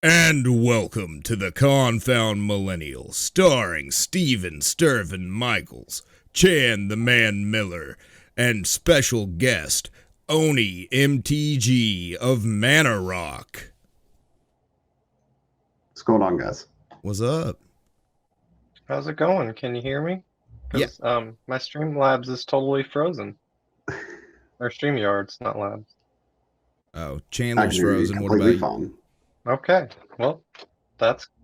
And welcome to the Confound Millennial, starring Steven Sturvin Michaels, Chan the Man Miller, and special guest OneyMtg of Mana Rock. What's going on, guys? What's up? How's it going? Can you hear me? Yeah. Because my Streamlabs is totally frozen. Or StreamYards, not Labs. Oh, I Chandler's can hear you frozen. What about completely you? fine. Okay, well,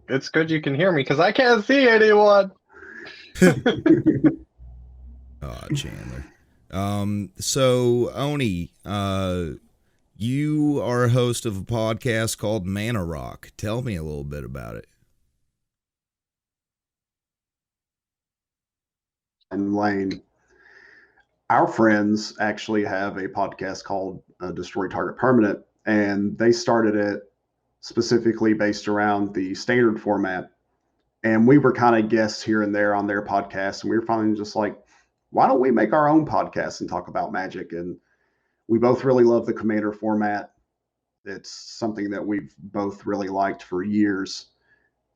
it's good you can hear me because I can't see anyone. Oh, Chandler. So Oni, you are a host of a podcast called Mana Rock. Tell me a little bit about it. And Lane, our friends actually have a podcast called Destroy Target Permanent, and they started it specifically based around the standard format. And we were kind of guests here and there on their podcast, and we were finally just like, why don't we make our own podcast and talk about Magic? And we both really love the Commander format. It's something that we've both really liked for years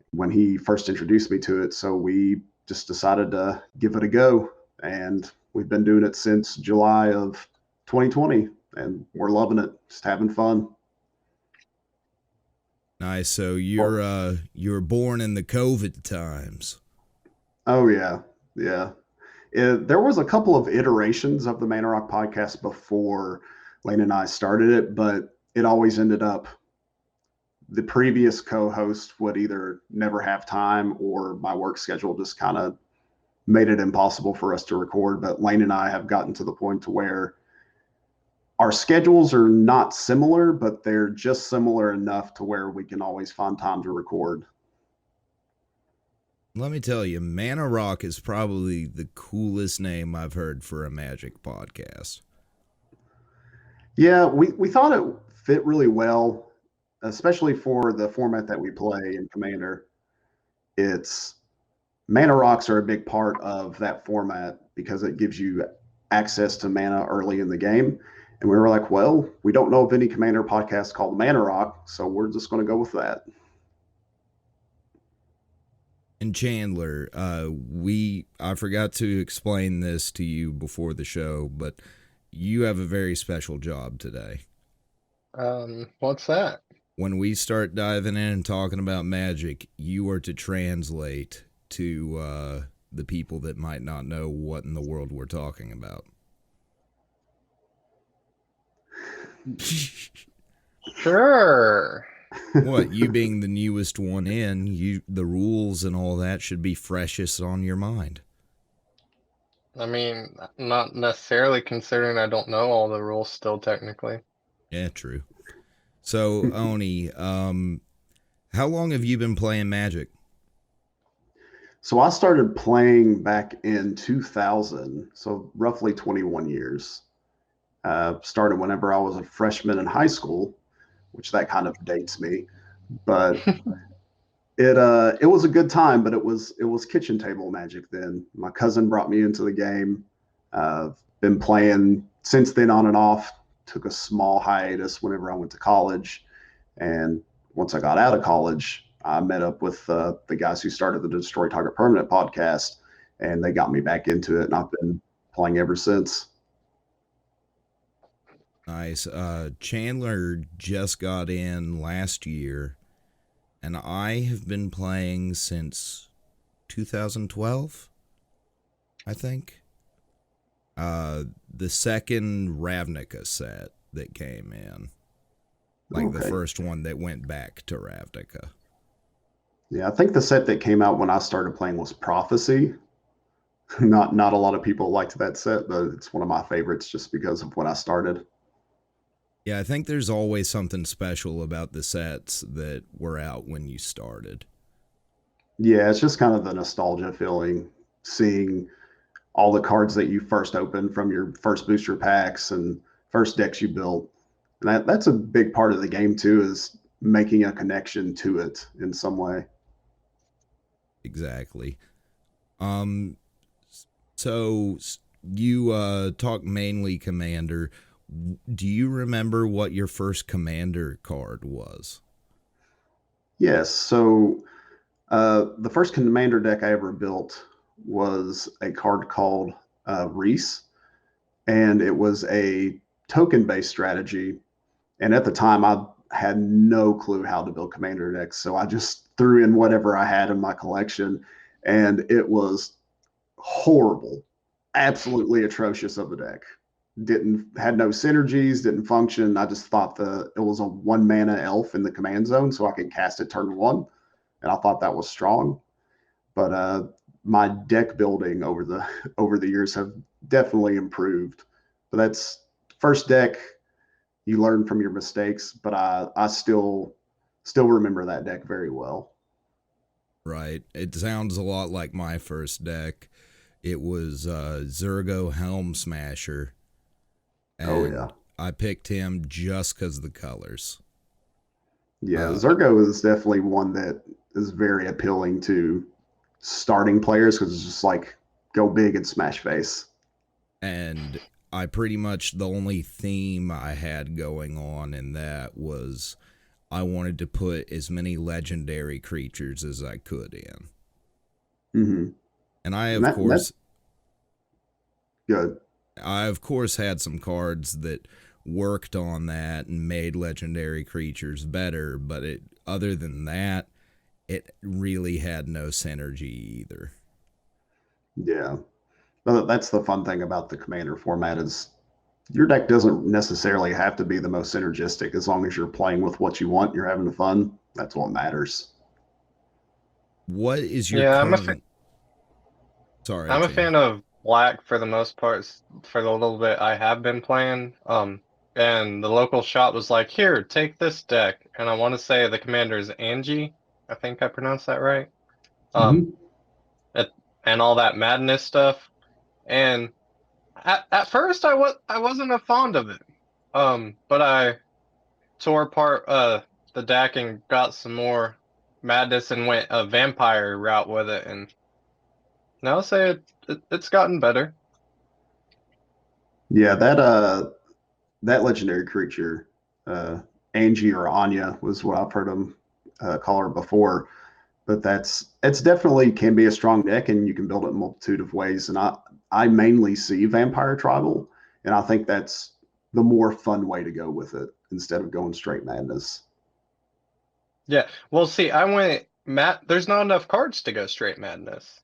when he first introduced me to it. So we just decided to give it a go. And we've been doing it since July of 2020, and we're loving it, just having fun. Nice. So you're born in the COVID times. Oh yeah, yeah. There was a couple of iterations of the Mana Rock podcast before Lane and I started it, but it always ended up the previous co-host would either never have time or my work schedule just kind of made it impossible for us to record. But Lane and I have gotten to the point to where our schedules are not similar, but they're just similar enough to where we can always find time to record. Let me tell you, Mana Rock is probably the coolest name I've heard for a Magic podcast. Yeah, we thought it fit really well, especially for the format that we play in Commander. It's mana rocks are a big part of that format because it gives you access to mana early in the game. And we were like, well, we don't know of any Commander podcast called Mana Rock, so we're just going to go with that. And Chandler, I forgot to explain this to you before the show, but you have a very special job today. What's that? When we start diving in and talking about Magic, you are to translate to the people that might not know what in the world we're talking about. Sure. What, you being the newest one in, the rules and all that should be freshest on your mind. I mean, not necessarily considering I don't know all the rules still technically. Yeah, true. So, Oni, how long have you been playing Magic? So I started playing back in 2000, so roughly 21 years. Started whenever I was a freshman in high school, which that kind of dates me. But it was a good time, but it was kitchen table Magic then. My cousin brought me into the game. Been playing since then on and off. Took a small hiatus whenever I went to college, and once I got out of college, I met up with the guys who started the Destroy Target Permanent podcast, and they got me back into it, and I've been playing ever since. Nice. Chandler just got in last year, and I have been playing since 2012, I think. The second Ravnica set that came in. Like the first one that went back to Ravnica. Yeah, I think the set that came out when I started playing was Prophecy. Not a lot of people liked that set, but it's one of my favorites just because of when I started. Yeah, I think there's always something special about the sets that were out when you started. Yeah, it's just kind of the nostalgia feeling, seeing all the cards that you first opened from your first booster packs and first decks you built. And that's a big part of the game too, is making a connection to it in some way. Exactly. So you talk mainly Commander. Do you remember what your first Commander card was? Yes. So the first commander deck I ever built was a card called Reese, and it was a token-based strategy. And at the time, I had no clue how to build commander decks, so I just threw in whatever I had in my collection, and it was horrible, absolutely atrocious of a deck. Didn't had no synergies, didn't function. I just thought it was a 1 mana elf in the command zone, so I could cast it turn one, and I thought that was strong. But my deck building over the years have definitely improved. But that's first deck. You learn from your mistakes, but I still remember that deck very well. Right. It sounds a lot like my first deck. It was Zergo Helm Smasher, Oh yeah, and I picked him just because of the colors. yeah. Uh, Zergo is definitely one that is very appealing to starting players because it's just like go big and smash face. and I pretty much, the only theme I had going on in that was I wanted to put as many legendary creatures as I could in. Mm-hmm. And I, And of that's course, good. had some cards that worked on that and made legendary creatures better, but other than that, it really had no synergy either. Yeah, but that's the fun thing about the commander format is your deck doesn't necessarily have to be the most synergistic as long as you're playing with what you want, you're having fun. That's what matters. What is your Yeah, current? Sorry, I'm a Chan. fan of black for the most part for the little bit I have been playing. And the local shop was like, "Here, take this deck." And I want to say the commander is Angie. I think I pronounced that right. Um, Mm-hmm. it, and all that madness stuff. And at first I wasn't a fond of it. But I tore apart the deck and got some more madness and went a vampire route with it, and now I'll say it's gotten better. Yeah, that legendary creature, uh, Angie or Anya was what I've heard them call her before. But it's definitely can be a strong deck, and you can build it in a multitude of ways. And I mainly see vampire tribal, and I think that's the more fun way to go with it instead of going straight madness. Yeah. Well, see, I went there's not enough cards to go straight madness.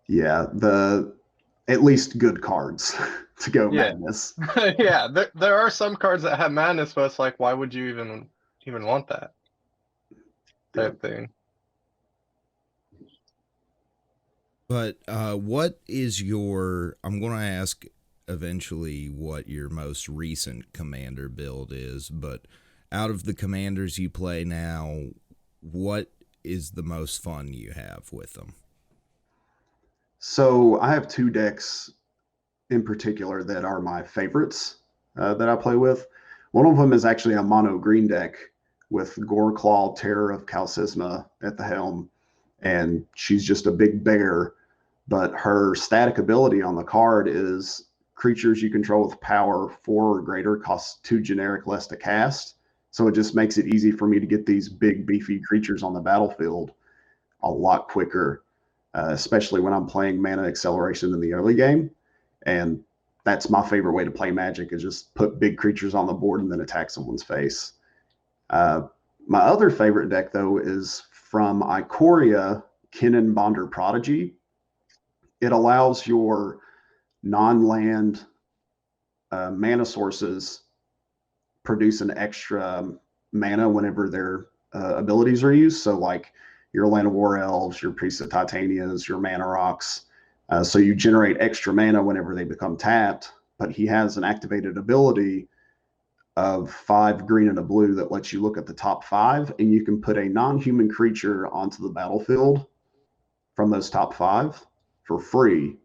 Yeah, the at least good cards to go Yeah. madness. Yeah, there are some cards that have madness, but it's like, why would you even want that Yeah. type thing? But what is your? I'm going to ask eventually what your most recent commander build is, but out of the commanders you play now, what is the most fun you have with them? So I have two decks in particular that are my favorites that I play with. One of them is actually a mono green deck with Goreclaw, Terror of Calcisma at the helm, and she's just a big bear. But her static ability on the card is creatures you control with power 4 or greater cost 2 generic less to cast. So it just makes it easy for me to get these big beefy creatures on the battlefield a lot quicker, especially when I'm playing mana acceleration in the early game. And that's my favorite way to play Magic is just put big creatures on the board and then attack someone's face. Uh, my other favorite deck though is from Ikoria, Kinnan Bonder Prodigy. It allows your non-land mana sources produce an extra mana whenever their abilities are used. So like your Land of War Elves, your Priests of Titanias, your Mana Rocks. So you generate extra mana whenever they become tapped. But he has an activated ability of 5 green and a blue that lets you look at the top 5, and you can put a non-human creature onto the battlefield from those top 5 for free.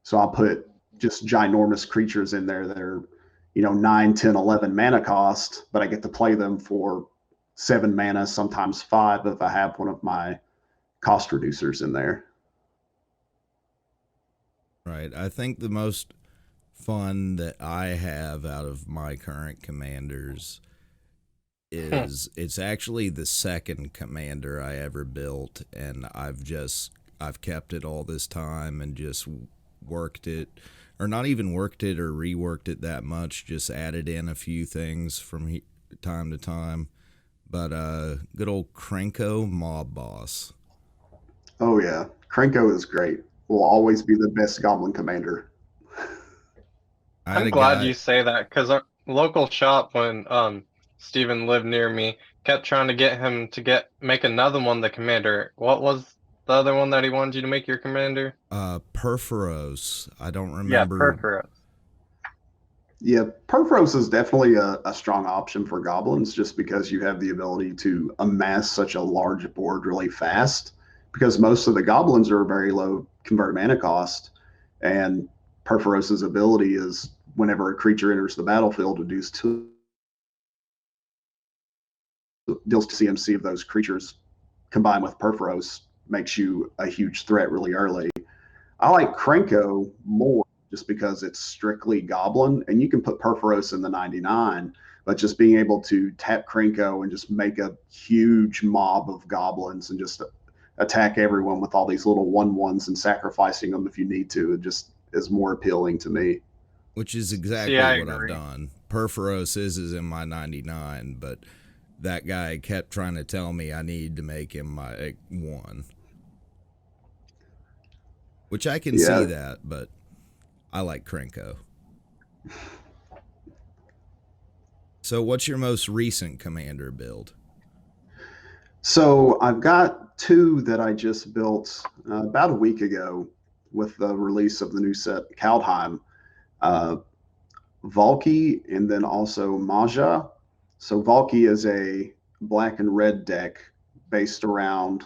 So I'll put just ginormous creatures in there that are 9, 10, 11 mana cost, but I get to play them for 7 mana, sometimes 5 if I have one of my cost reducers in there. Right. I think the most fun that I have out of my current commanders Hmm. is it's actually the second commander I ever built, and I've kept it all this time and just worked it, or not even worked it or reworked it that much, just added in a few things from time to time. But good old Krenko Mob Boss. Oh yeah, Krenko is great. Will always be the best Goblin commander. I had I'm a glad guy. you say that because our local shop, when Steven lived near me, kept trying to get him to make another one the commander. What was the other one that he wanted you to make your commander? Perforos. I don't Yeah, remember. Perforos. Yeah, Perforos is definitely a strong option for goblins just because you have the ability to amass such a large board really fast. Because most of the goblins are very low convert mana cost, and Perforos's ability is whenever a creature enters the battlefield, deals to CMC of those creatures combined with Perforos makes you a huge threat really early. I like Krenko more just because it's strictly Goblin, and you can put Perforos in the 99, but just being able to tap Krenko and just make a huge mob of goblins and just attack everyone with all these little 1/1s and sacrificing them if you need to, it just is more appealing to me. Which is See, exactly I what I've agree. done. Perforos is in my 99, but that guy kept trying to tell me I need to make him my one, which I can see Yeah. that, but I like Krenko. So, what's your most recent commander build? So I've got two that I just built about a week ago with the release of the new set, Kaldheim. Uh, Valky and then also Maja. So Valky is a black and red deck based around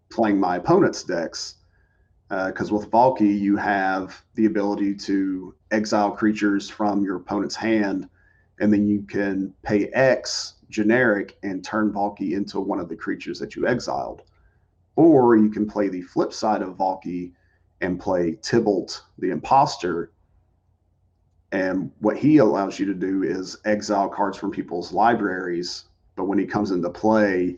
playing my opponent's decks. Because with Valky, you have the ability to exile creatures from your opponent's hand, and then you can pay X generic and turn Valky into one of the creatures that you exiled. Or you can play the flip side of Valky and play Tybalt the Imposter, and what he allows you to do is exile cards from people's libraries. But when he comes into play,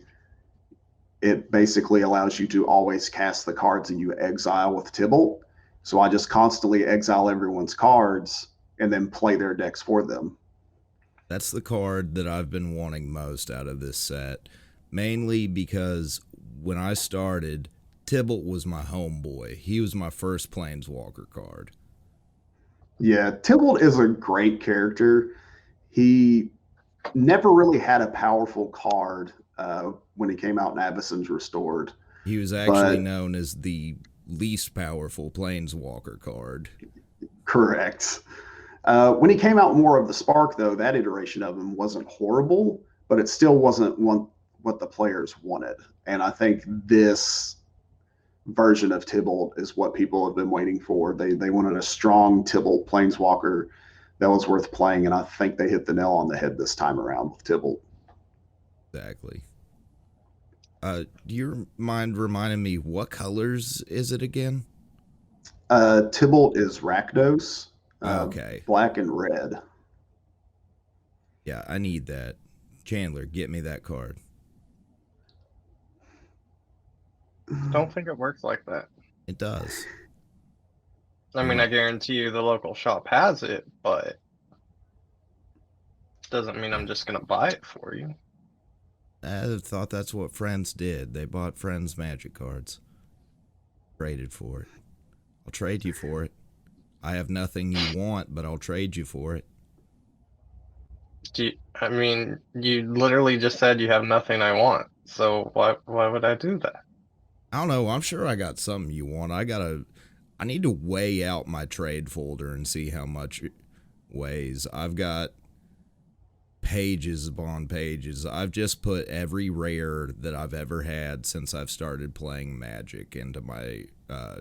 it basically allows you to always cast the cards that you exile with Tybalt. So I just constantly exile everyone's cards and then play their decks for them. That's the card that I've been wanting most out of this set, mainly because when I started, Tybalt was my homeboy. He was my first Planeswalker card. Yeah, Tybalt is a great character. He never really had a powerful card when he came out in Avacyn's Restored, He was actually but known as the least powerful Planeswalker card. correct. When he came out more of the Spark, though, that iteration of him wasn't horrible, but it still wasn't what the players wanted. And I think this version of Tybalt is what people have been waiting for. They wanted a strong Tybalt Planeswalker that was worth playing, and I think they hit the nail on the head this time around with Tybalt. Exactly. Do you mind reminding me what colors is it again? Tybalt is Rakdos, Okay. black and red. Yeah, I need that. Chandler, get me that card. Don't think it works like that. It does. I mean, I guarantee you the local shop has it, but doesn't mean I'm just gonna buy it for you. I thought that's what Friends did. They bought Friends magic cards. Traded for it. I'll trade you for it. I have nothing you want, but I'll trade you for it. I mean, you literally just said you have nothing I want. So why would I do that? I don't know. I'm sure I got something you want. I need to weigh out my trade folder and see how much it weighs. I've got pages upon pages. I've just put every rare that I've ever had since I've started playing Magic into my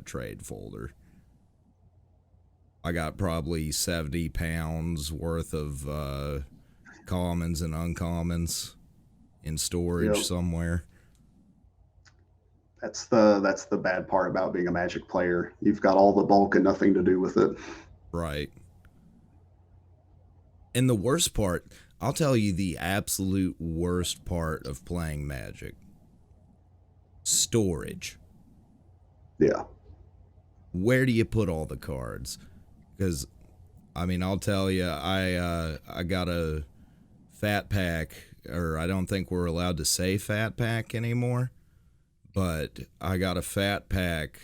trade folder. I got probably 70 pounds worth of commons and uncommons in storage Yep. somewhere. That's the bad part about being a Magic player. You've got all the bulk and nothing to do with it. Right. And the worst part, I'll tell you the absolute worst part of playing Magic: storage. Yeah. Where do you put all the cards? Because I mean, I'll tell you, I got a fat pack, or I don't think we're allowed to say fat pack anymore, but I got a fat pack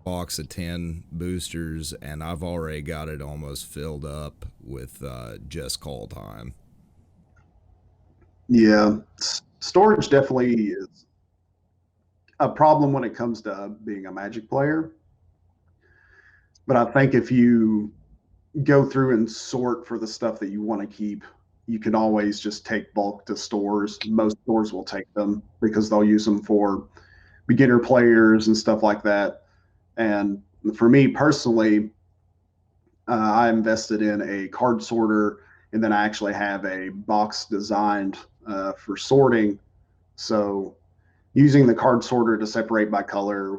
box of 10 boosters, and I've already got it almost filled up with just call time. Yeah. Storage definitely is a problem when it comes to being a Magic player. But I think if you go through and sort for the stuff that you want to keep, you can always just take bulk to stores. Most stores will take them because they'll use them for beginner players and stuff like that. And for me personally, I invested in a card sorter, and then I actually have a box designed for sorting. So using the card sorter to separate by color,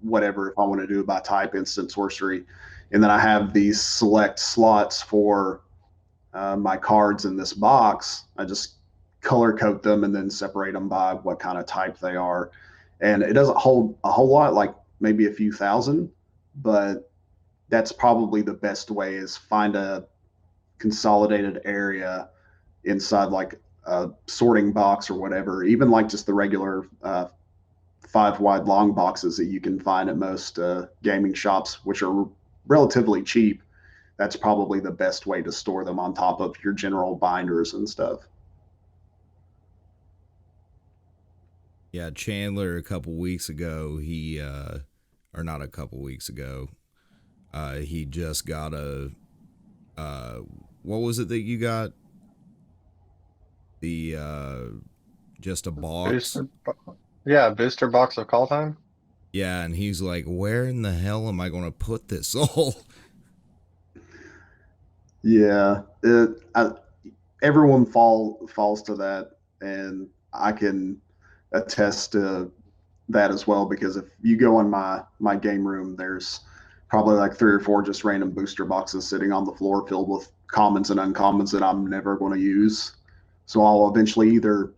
whatever, if I want to do it by type, instant, sorcery. And then I have these select slots for my cards in this box. I just color code them and then separate them by what kind of type they are. And it doesn't hold a whole lot, like maybe a few thousand, but that's probably the best way is find a consolidated area inside like a sorting box or whatever, even like just the regular 5 wide long boxes that you can find at most gaming shops, which are relatively cheap. That's probably the best way to store them on top of your general binders and stuff. Yeah, Chandler a couple weeks ago, or not a couple weeks ago, he just got uh, what was it that you got? The, just a box? Booster box of call time. Yeah, and he's like, where in the hell am I going to put this all? Yeah, everyone falls to that, and I can attest to that as well. Because if you go in my game room, there's probably like 3 or 4 just random booster boxes sitting on the floor filled with commons and uncommons that I'm never going to use. So I'll eventually either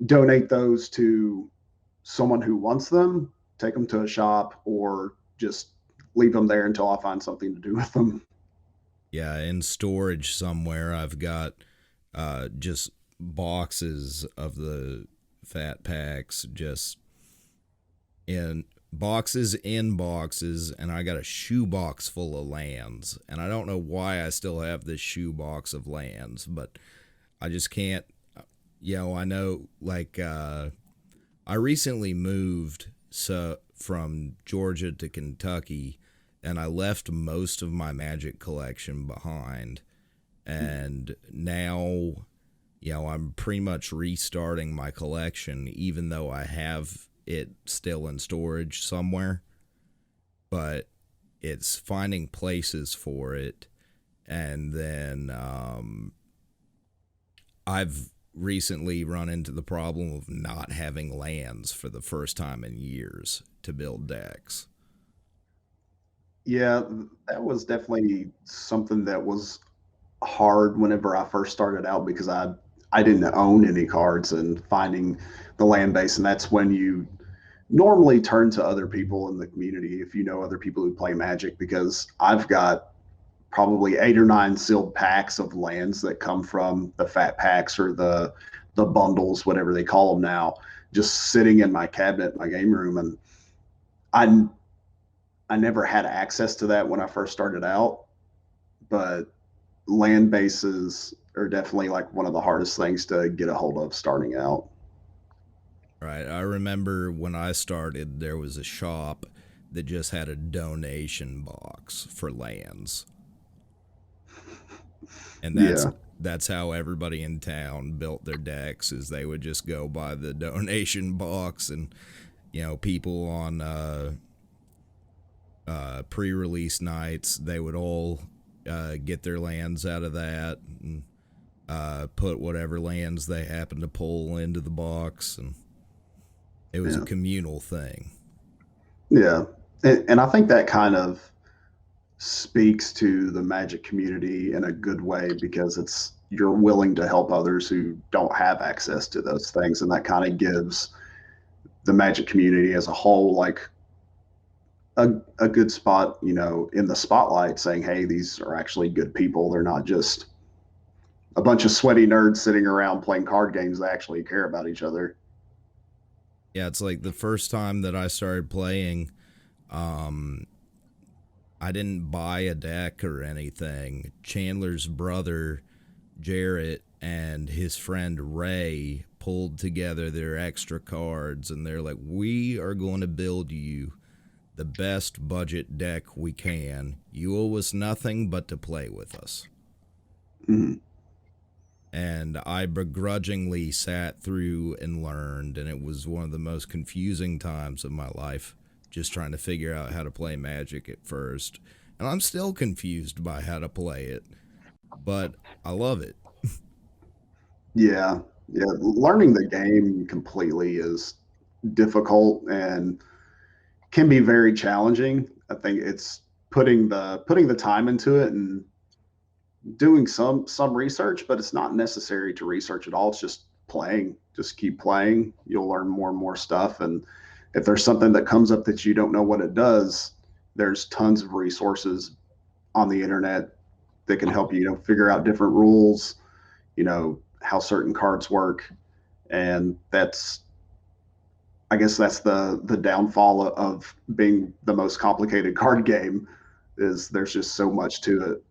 donate those to someone who wants them, take them to a shop, or just leave them there until I find something to do with them. Yeah, in storage somewhere, I've got just boxes of the fat packs, just in boxes, and I got a shoebox full of lands. And I don't know why I still have this shoebox of lands, but I just can't. I know, like, I recently moved from Georgia to Kentucky, and I left most of my Magic collection behind. And now, I'm pretty much restarting my collection, even though I have it still in storage somewhere. But it's finding places for it. And then I've recently run into the problem of not having lands for the first time in years to build decks. Yeah, that was definitely something that was hard whenever I first started out because I didn't own any cards and finding the land base, and that's when you normally turn to other people in the community if you know other people who play Magic, because I've got probably 8 or 9 sealed packs of lands that come from the fat packs or the bundles, whatever they call them now, just sitting in my cabinet in my game room. And I never had access to that when I first started out, but land bases are definitely like one of the hardest things to get a hold of starting out. Right. I remember when I started, there was a shop that just had a donation box for lands. And that's how everybody in town built their decks, is they would just go by the donation box. And people on pre-release nights, they would all get their lands out of that and put whatever lands they happened to pull into the box, and it was a communal thing. Yeah, and I think that kind of speaks to the Magic community in a good way because you're willing to help others who don't have access to those things, and that kind of gives the Magic community as a whole like a good spot, in the spotlight, saying, "Hey, these are actually good people. They're not just a bunch of sweaty nerds sitting around playing card games. They actually care about each other." Yeah, it's like the first time that I started playing, I didn't buy a deck or anything. Chandler's brother, Jarrett, and his friend Ray pulled together their extra cards, and they're like, "We are going to build you the best budget deck we can. You owe us nothing but to play with us." Mhm. And I begrudgingly sat through and learned, and it was one of the most confusing times of my life, just trying to figure out how to play Magic at first. And I'm still confused by how to play it, but I love it. Yeah, yeah. Learning the game completely is difficult and can be very challenging. I think it's putting the time into it and doing some research, but it's not necessary to research at all. It's just playing. Just keep playing. You'll learn more and more stuff. And if there's something that comes up that you don't know what it does, there's tons of resources on the internet that can help you, figure out different rules, how certain cards work. And I guess that's the downfall of being the most complicated card game, is there's just so much to it.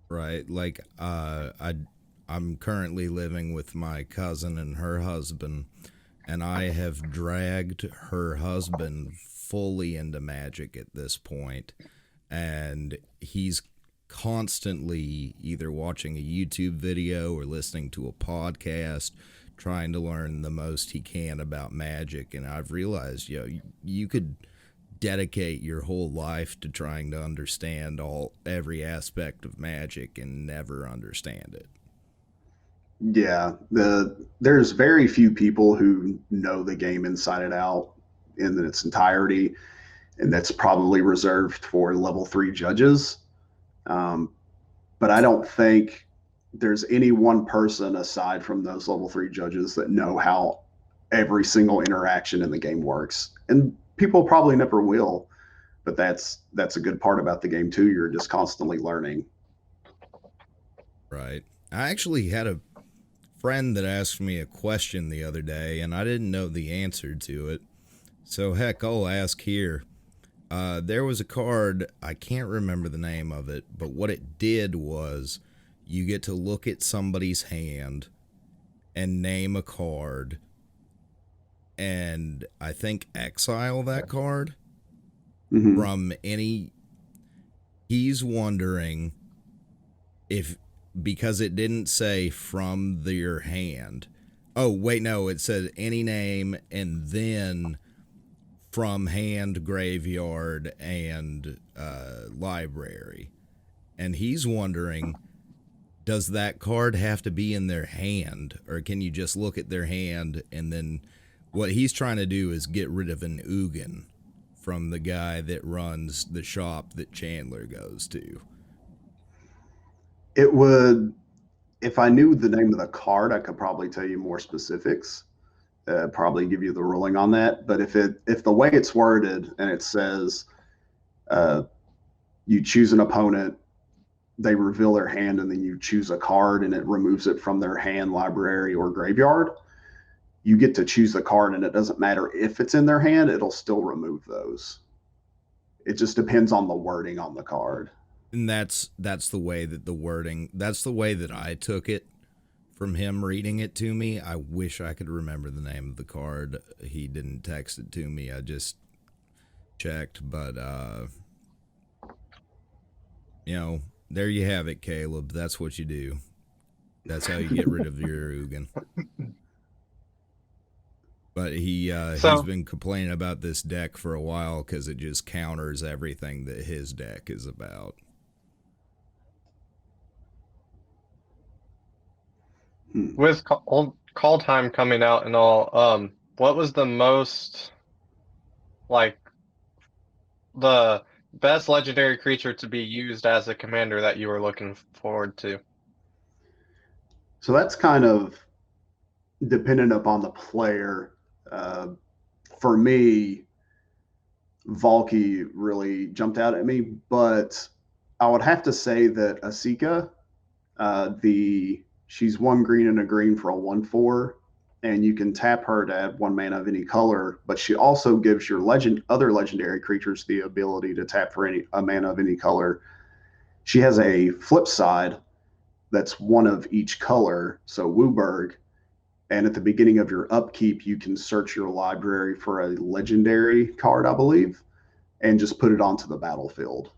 Right? Like, I'm currently living with my cousin and her husband, and I have dragged her husband fully into Magic at this point, and he's constantly either watching a YouTube video or listening to a podcast, trying to learn the most he can about Magic. And I've realized, you could dedicate your whole life to trying to understand every aspect of Magic and never understand it. Yeah, there's very few people who know the game inside and out in its entirety, and that's probably reserved for level 3 judges. Um, but I don't think there's any one person aside from those level 3 judges that know how every single interaction in the game works. And people probably never will, but that's a good part about the game too. You're just constantly learning. Right. I actually had a friend that asked me a question the other day, and I didn't know the answer to it. So, heck, I'll ask here. There was a card, I can't remember the name of it, but what it did was you get to look at somebody's hand and name a card, and I think exile that card Mm-hmm. from any. He's wondering if, because it didn't say from your hand. Oh, wait, no, it said any name and then from hand, graveyard, and library. And he's wondering, does that card have to be in their hand, or can you just look at their hand? And then what he's trying to do is get rid of an Ugin from the guy that runs the shop that Chandler goes to. It would, if I knew the name of the card, I could probably tell you more specifics. Probably give you the ruling on that. But if the way it's worded and it says uh, you choose an opponent, they reveal their hand, and then you choose a card, and it removes it from their hand, library, or graveyard. You get to choose the card, and it doesn't matter if it's in their hand; it'll still remove those. It just depends on the wording on the card. And that's the way that the wording, that's the way that I took it from him reading it to me. I wish I could remember the name of the card. He didn't text it to me. I just checked, but there you have it, Caleb. That's what you do. That's how you get rid of your Ugin. But he's So, been complaining about this deck for a while because it just counters everything that his deck is about. Hmm. with call time coming out and all, what was the most, like, the best legendary creature to be used as a commander that you were looking forward to? So that's kind of dependent upon the player. Uh, for me, Valky really jumped out at me, but I would have to say that Asika, the she's 1 green and a green for a 1/4, and you can tap her to add 1 mana of any color. But she also gives your other legendary creatures the ability to tap for a mana of any color. She has a flip side that's one of each color, so Wooburg. And at the beginning of your upkeep, you can search your library for a legendary card, I believe, and just put it onto the battlefield.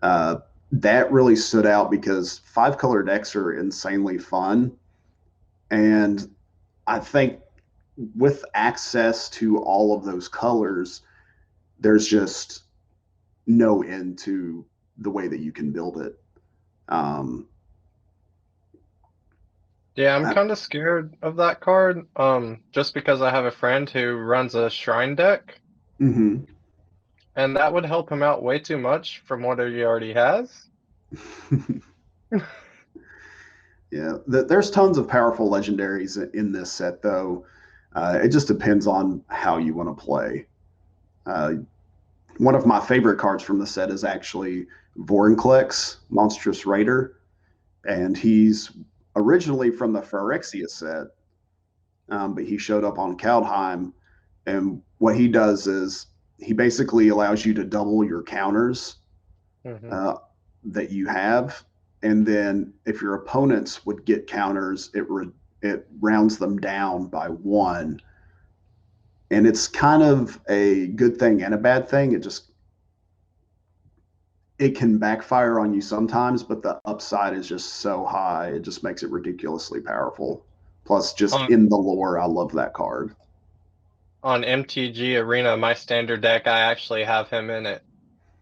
That really stood out because 5-color decks are insanely fun. And I think with access to all of those colors, there's just no end to the way that you can build it. Yeah, I'm kind of scared of that card, just because I have a friend who runs a shrine deck, mm-hmm. and that would help him out way too much from what he already has. Yeah, there's tons of powerful legendaries in this set, though. It just depends on how you want to play. One of my favorite cards from the set is actually Vorinclex, Monstrous Raider, and he's originally from the Phyrexia set, but he showed up on Kaldheim, and what he does is he basically allows you to double your counters that you have, and then if your opponents would get counters, it rounds them down by 1. And it's kind of a good thing and a bad thing. It can backfire on you sometimes, but the upside is just so high. It just makes it ridiculously powerful. Plus, just in the lore, I love that card. On MTG Arena, my standard deck, I actually have him in it.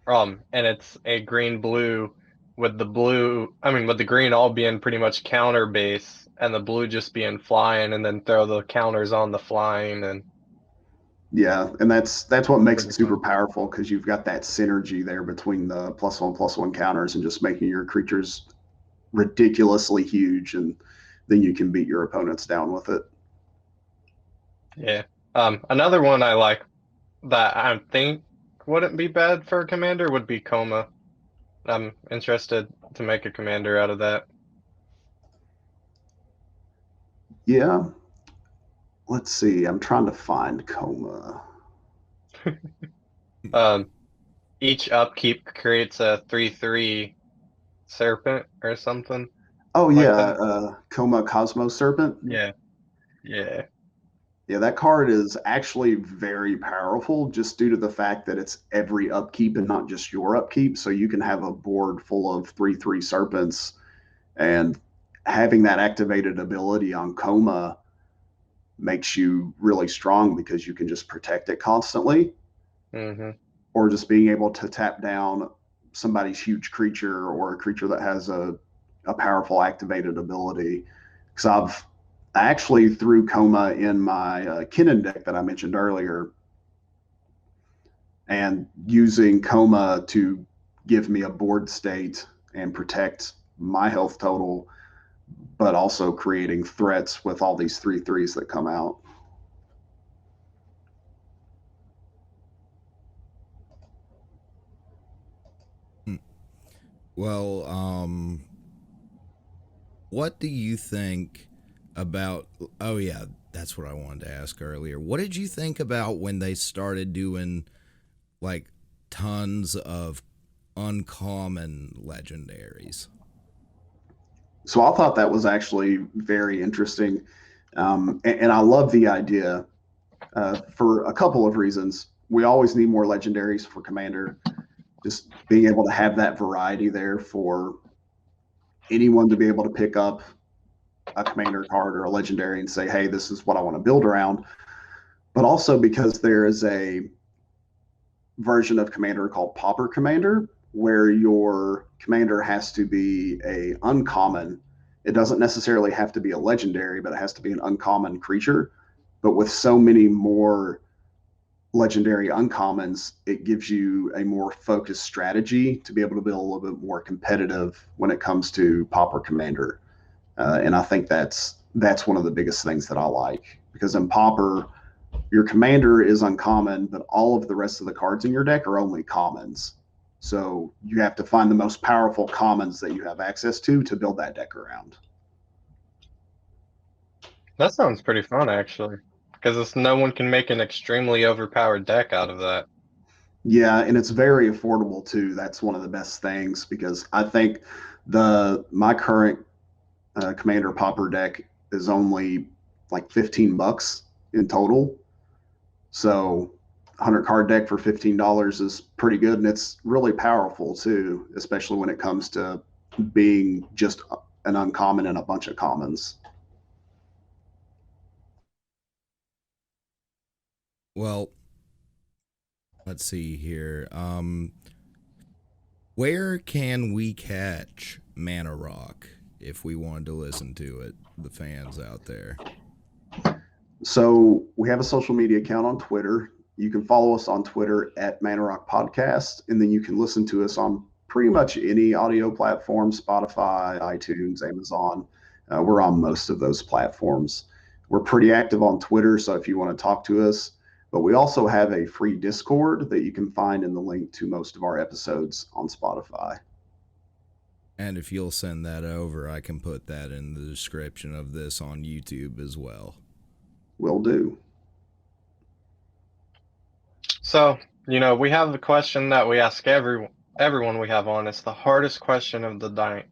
And it's a green-blue with the green all being pretty much counter base, and the blue just being flying, and then throw the counters on the flying. And yeah, and that's what makes it super powerful, because you've got that synergy there between the +1/+1 counters and just making your creatures ridiculously huge, and then you can beat your opponents down with it. Yeah. Another one I like that I think wouldn't be bad for a commander would be Coma. I'm interested to make a commander out of that. Yeah. Let's see. I'm trying to find Coma. Each upkeep creates a 3/3 serpent or something. Oh yeah, Coma Cosmos Serpent. Yeah. Yeah, that card is actually very powerful just due to the fact that it's every upkeep and not just your upkeep. So you can have a board full of 3/3 serpents, and having that activated ability on Coma makes you really strong because you can just protect it constantly. Or just being able to tap down somebody's huge creature or a creature that has a powerful activated ability. Because I actually threw Coma in my Kinnan deck that I mentioned earlier, and using Coma to give me a board state and protect my health total, but also creating threats with all these 3/3s that come out. Well, what do you think about? Oh yeah, that's what I wanted to ask earlier. What did you think about when they started doing like tons of uncommon legendaries? So I thought that was actually very interesting, and I love the idea for a couple of reasons. We always need more legendaries for Commander. Just being able to have that variety there for anyone to be able to pick up a Commander card or a legendary and say, hey, this is what I want to build around. But also because there is a version of Commander called Pauper Commander, where your commander has to be a uncommon. It doesn't necessarily have to be a legendary, but it has to be an uncommon creature. But with so many more legendary uncommons, it gives you a more focused strategy to be able to be a little bit more competitive when it comes to Pauper Commander. And I think that's one of the biggest things that I like, because in Pauper, your commander is uncommon, but all of the rest of the cards in your deck are only commons. So you have to find the most powerful commons that you have access to build that deck around. That sounds pretty fun, actually, because no one can make an extremely overpowered deck out of that. Yeah, and it's very affordable too. That's one of the best things, because I think my current Commander Pauper deck is only like $15 in total. So 100 card deck for $15 is pretty good, and it's really powerful too, especially when it comes to being just an uncommon and a bunch of commons. Well, let's see here. Where can we catch Mana Rock if we wanted to listen to it, the fans out there? So we have a social media account on Twitter. You can follow us on Twitter at Mana Rock Podcast, and then you can listen to us on pretty much any audio platform: Spotify, iTunes, Amazon. We're on most of those platforms. We're pretty active on Twitter, so if you want to talk to us, but we also have a free Discord that you can find in the link to most of our episodes on Spotify. And if you'll send that over, I can put that in the description of this on YouTube as well. Will do. So, we have the question that we ask everyone we have on. It's the hardest question of the night.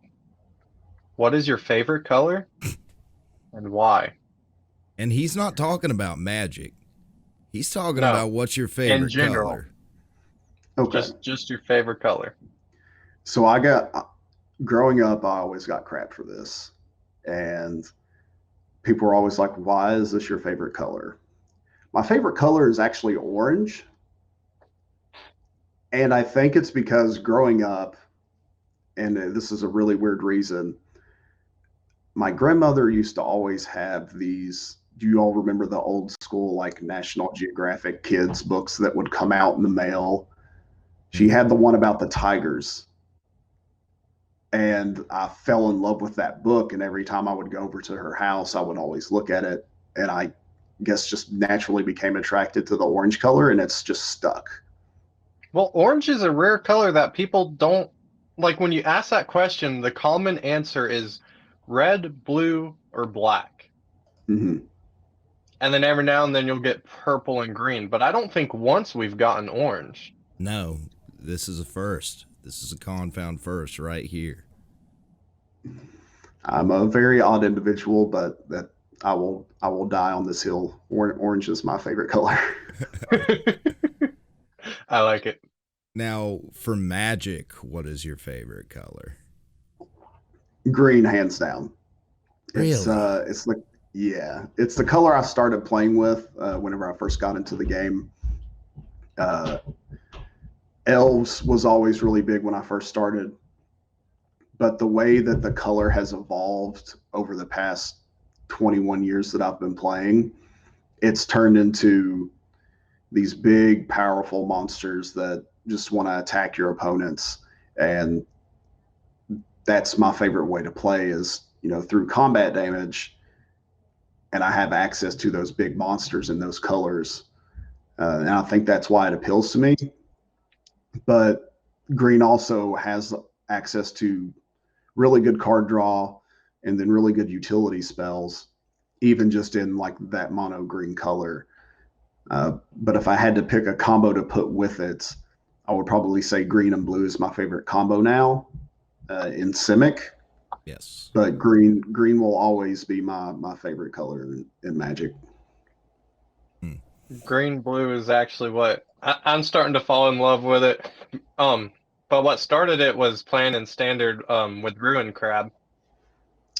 What is your favorite color and why? And he's not talking about Magic. He's talking No, about what's your favorite in general. color. Okay. Just your favorite color. So growing up, I always got crap for this. And people were always like, why is this your favorite color? My favorite color is actually orange. And I think it's because growing up, and this is a really weird reason, my grandmother used to always have these. Do you all remember the old school, like National Geographic kids books that would come out in the mail? She had the one about the tigers. And I fell in love with that book. And every time I would go over to her house, I would always look at it. And I guess just naturally became attracted to the orange color, and it's just stuck. Well, orange is a rare color that people don't like. When you ask that question, the common answer is red, blue, or black. Mm-hmm. And then every now and then you'll get purple and green. But I don't think once we've gotten orange. No, this is a first. This is a Confound first right here. I'm a very odd individual, but that I will die on this hill. Orange is my favorite color. I like it. Now, for Magic, what is your favorite color? Green, hands down. Really? It's the color I started playing with whenever I first got into the game. Elves was always really big when I first started, but the way that the color has evolved over the past 21 years that I've been playing, it's turned into these big, powerful monsters that just want to attack your opponents. And that's my favorite way to play, is, through combat damage. And I have access to those big monsters in those colors. And I think that's why it appeals to me. But green also has access to really good card draw and then really good utility spells, even just in like that mono green color. But if I had to pick a combo to put with it, I would probably say green and blue is my favorite combo now in Simic. Yes. But green will always be my favorite color in Magic. Green blue is actually what I'm starting to fall in love with it. But what started it was playing in standard with Ruin Crab.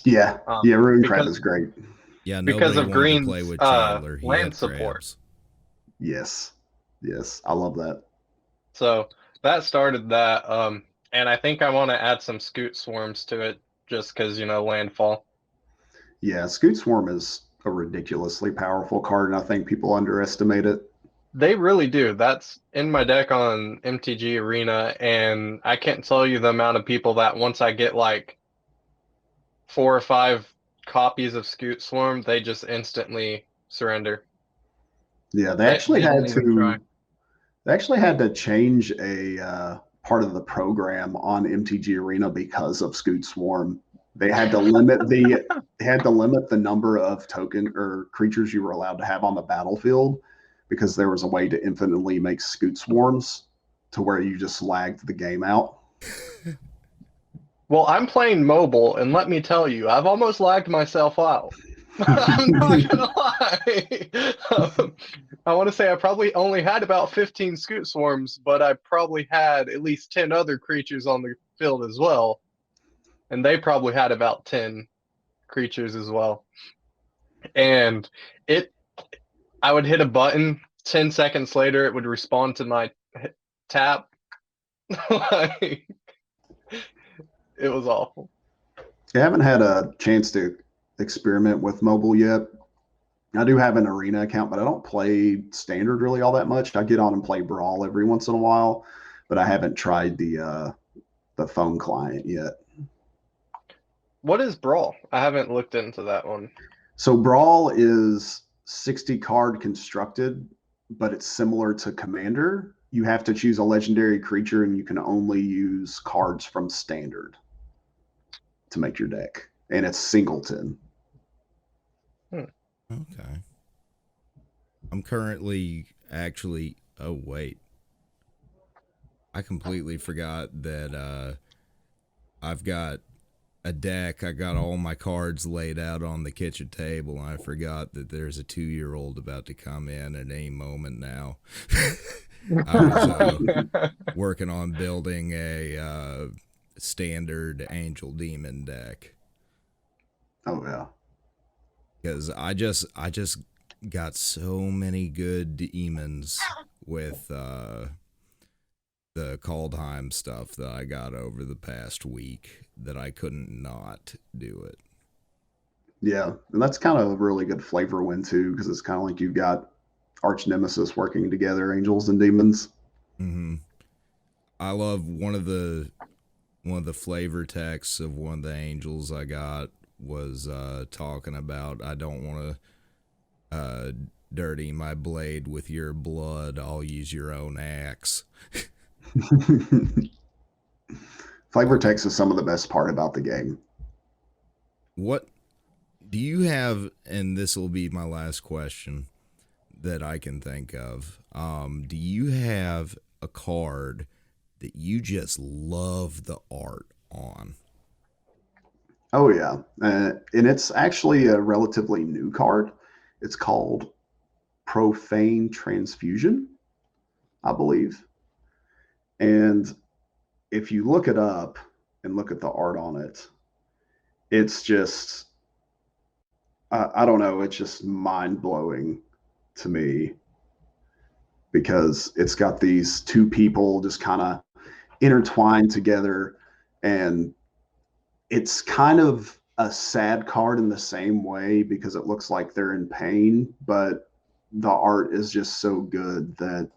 Yeah, Ruin Crab is great. Yeah, because of Green's Green's play with Chandler. He land had support. crabs. Yes, I love that. So that started that, and I think I want to add some Scoot Swarms to it, just because landfall. Yeah, Scoot Swarm is a ridiculously powerful card, and I think people underestimate it. They really do. That's in my deck on MTG Arena, and I can't tell you the amount of people that once I get like 4 or 5 copies of Scoot Swarm, they just instantly surrender. Yeah, They don't even try. they actually had to change a part of the program on MTG Arena because of Scoot Swarm. They had to limit the number of token or creatures you were allowed to have on the battlefield because there was a way to infinitely make Scoot Swarms to where you just lagged the game out. Well, I'm playing mobile, and let me tell you, I've almost lagged myself out. I'm not gonna lie. I want to say I probably only had about 15 Scoot Swarms, but I probably had at least 10 other creatures on the field as well. And they probably had about 10 creatures as well. And I would hit a button, 10 seconds later, it would respond to my tap. Like, it was awful. I haven't had a chance to experiment with mobile yet. I do have an arena account, but I don't play standard really all that much. I get on and play Brawl every once in a while, but I haven't tried the phone client yet. What is Brawl? I haven't looked into that one. So Brawl is 60 card constructed, but it's similar to Commander. You have to choose a legendary creature, and you can only use cards from standard to make your deck, and it's singleton. Okay. I'm currently actually. Oh wait, I completely forgot that I've got a deck. I got all my cards laid out on the kitchen table, and I forgot that there's a 2-year-old about to come in at any moment now. I was working on building a standard Angel Demon deck. Oh yeah. Because I just got so many good demons with the Kaldheim stuff that I got over the past week that I couldn't not do it. Yeah, and that's kind of a really good flavor win too, because it's kind of like you've got arch nemesis working together, angels and demons. Mm-hmm. I love one of the flavor texts of one of the angels I got was talking about I don't want to dirty my blade with your blood. I'll use your own axe. Flavor text is some of the best part about the game. What do you have? And this will be my last question that I can think of. Do you have a card that you just love the art on? Oh yeah, and it's actually a relatively new card. It's called Profane Transfusion, I believe. And if you look it up and look at the art on it, it's just I don't know, it's just mind blowing to me because it's got these two people just kind of intertwined together, and it's kind of a sad card in the same way because it looks like they're in pain, but the art is just so good that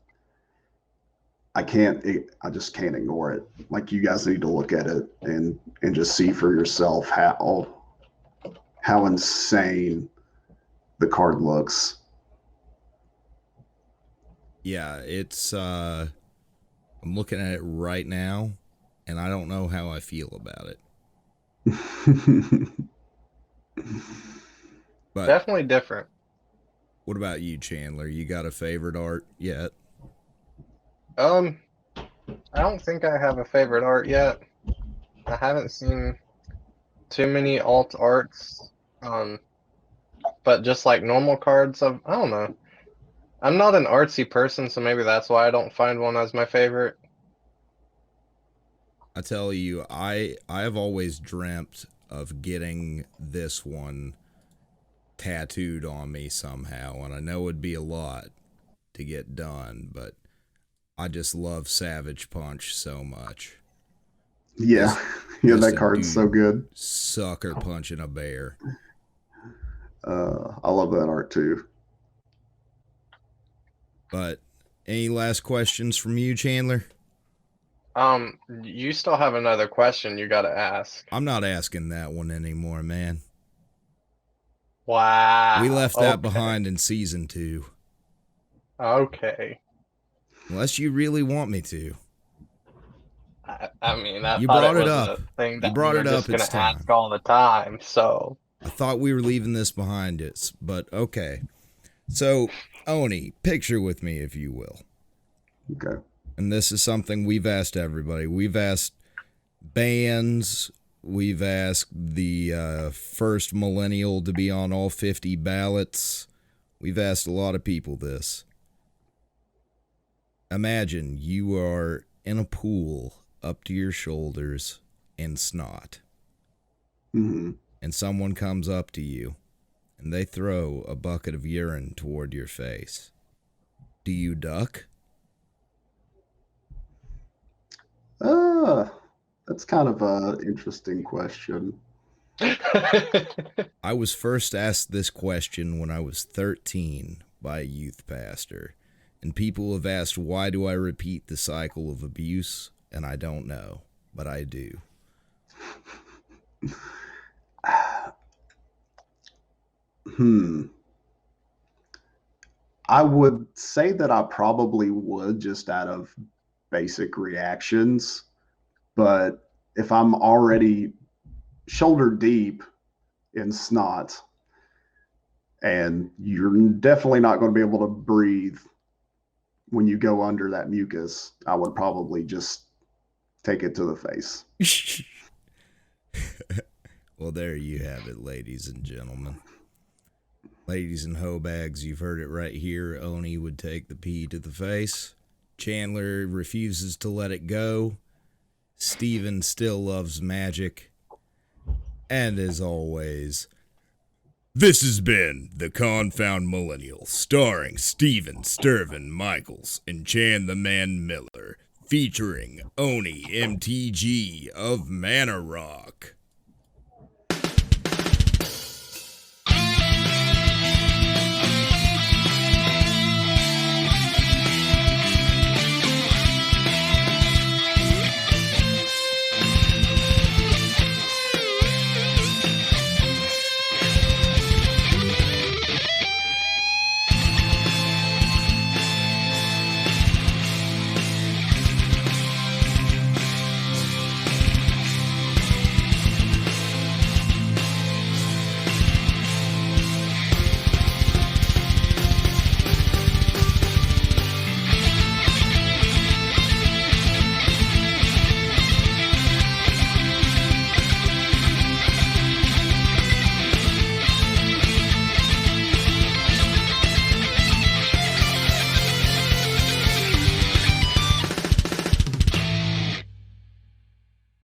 I just can't ignore it. Like, you guys need to look at it and just see for yourself how insane the card looks. Yeah, it's I'm looking at it right now and I don't know how I feel about it. But definitely different. What about you, Chandler? You got a favorite art yet? I don't think I have a favorite art yet. I haven't seen too many alt arts. But just like normal cards, I don't know. I'm not an artsy person, so maybe that's why I don't find one as my favorite. I tell you, I have always dreamt of getting this one tattooed on me somehow, and I know it'd be a lot to get done, but I just love Savage Punch so much. Yeah, yeah, that card's so good. Sucker punching a bear. I love that art too. But Any last questions from you, Chandler? You still have another question you gotta ask. I'm not asking that one anymore, man. Wow. We left that okay. behind in season 2. Okay. Unless you really want me to. I mean, I You thought brought it it was up. a thing You that brought we were it just up. It's gonna time. ask all the time. So I thought we were leaving this behind us, but okay. So, Oni, picture with me, if you will. Okay. And this is something we've asked everybody. We've asked bands. We've asked the first millennial to be on all 50 ballots. We've asked a lot of people this. Imagine you are in a pool up to your shoulders in snot. Mm-hmm. And someone comes up to you and they throw a bucket of urine toward your face. Do you duck? That's kind of an interesting question. I was first asked this question when I was 13 by a youth pastor, and people have asked, why do I repeat the cycle of abuse? And I don't know, but I do. I would say that I probably would, just out of basic reactions. But if I'm already shoulder deep in snot, and you're definitely not going to be able to breathe when you go under that mucus, I would probably just take it to the face. Well, there you have it, ladies and gentlemen. Ladies and hoe bags, you've heard it right here. Oni would take the pee to the face. Chandler refuses to let it go. Steven still loves magic. And as always, this has been the Confound Millennial, starring Steven Sturvin Michaels and Chan the Man Miller, featuring OneyMtg of Manor Rock.